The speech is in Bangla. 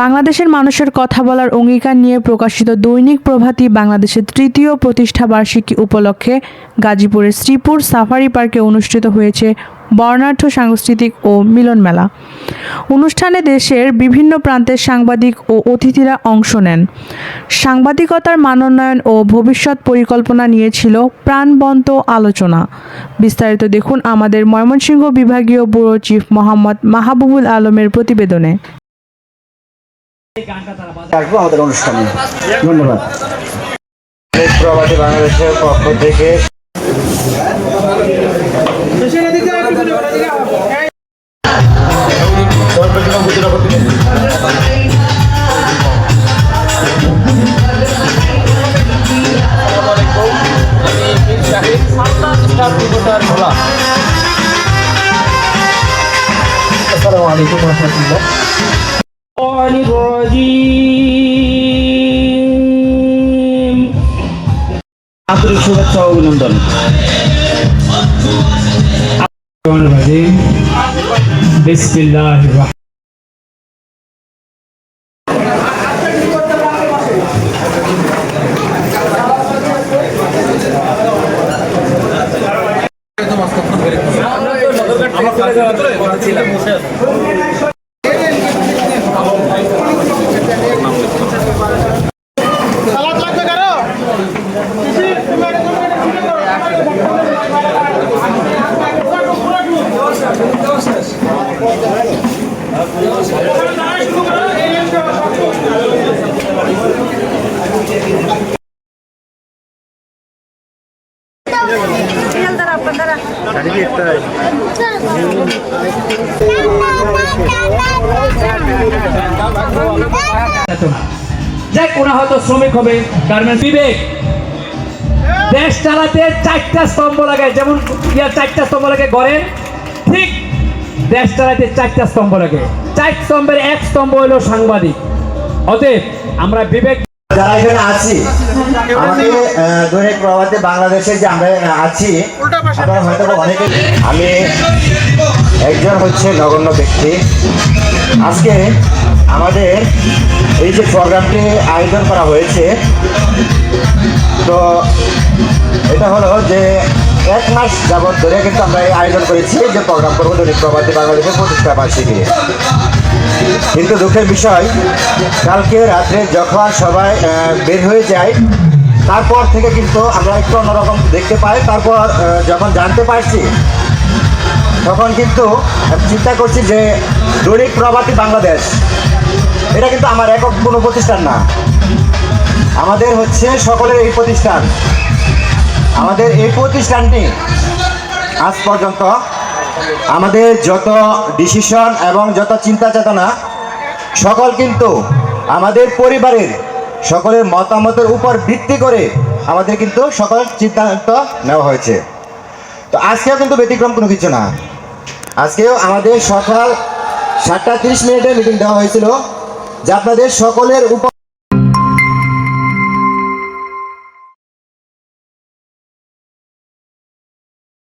বাংলাদেশের মানুষের কথা বলার অঙ্গীকার নিয়ে প্রকাশিত দৈনিক প্রভাতী বাংলাদেশের তৃতীয় প্রতিষ্ঠাবার্ষিকী উপলক্ষে গাজীপুরের শ্রীপুর সাফারি পার্কে অনুষ্ঠিত হয়েছে বর্ণাঢ্য সাংস্কৃতিক ও মিলন মেলা। অনুষ্ঠানে দেশের বিভিন্ন প্রান্তের সাংবাদিক ও অতিথিরা অংশ নেন। সাংবাদিকতার মানোন্নয়ন ও ভবিষ্যৎ পরিকল্পনা নিয়ে ছিল প্রাণবন্ত আলোচনা। বিস্তারিত দেখুন আমাদের ময়মনসিংহ বিভাগীয় ব্যুরো চিফ মোহাম্মদ মাহবুবুল আলমের প্রতিবেদনে। আমাদের অনুষ্ঠানে ধন্যবাদ। প্রবাসী বাংলাদেশের পক্ষ থেকে আসসালামু আলাইকুম ওয়া রাহমাতুল্লাহ। আন্তরিক শুভেচ্ছা ও অভিনন্দন। বিসমিল্লাহির যে কোনো হয়তো শ্রমিক হবে, গার্মেন্টস বিবেক দেশ চালাতে চারটা স্তম্ভ লাগে, যেমন চারটা স্তম্ভ লাগে গড়ের, ঠিক দেশ চালাতে চারটা স্তম্ভ লাগে। চার স্তম্ভের এক স্তম্ভ হলো সাংবাদিক। অতএব আমরা বিবেক যারা এখানে আছি, আমাদের দৈনিক প্রভাতী বাংলাদেশে যে আমরা আছি, আপনারা হয়তো অনেকে, আমি একজন হচ্ছে নগণ্য ব্যক্তি। আজকে আমাদের এই যে প্রোগ্রামটি আয়োজন করা হয়েছে, তো এটা হলো যে 1 মাস যাবৎ ধরে কিন্তু আমরা এই আয়োজন করেছি যে প্রোগ্রাম করবো দৈনিক প্রভাতী বাংলাদেশের প্রতিষ্ঠা বার্ষিকী। কিন্তু দুঃখের বিষয়, কালকে রাত্রে যখন সবাই বের হয়ে যায়, তারপর থেকে কিন্তু আমরা একটু অন্যরকম দেখতে পাই। তারপর যখন জানতে পারছি, তখন কিন্তু চিন্তা করছি যে দৈনিক প্রভাতী বাংলাদেশ এটা কিন্তু আমার একক কোনো প্রতিষ্ঠান না, আমাদের হচ্ছে সকলের এই প্রতিষ্ঠান। আমাদের এই প্রতিষ্ঠানটি আজ পর্যন্ত আমাদের যত ডিসিশন এবং যত চিন্তা চেতনা সকল কিন্তু আমাদের পরিবারের সকলের মতামতের উপর ভিত্তি করে আমাদের কিন্তু সকল সিদ্ধান্ত নেওয়া হয়েছে। তো আজকেও কিন্তু ব্যতিক্রম কোনো কিছু না। আজকেও আমাদের সকাল 7টা 30 মিনিটে মিটিং দেওয়া হয়েছিল যে আপনাদের সকলের উপর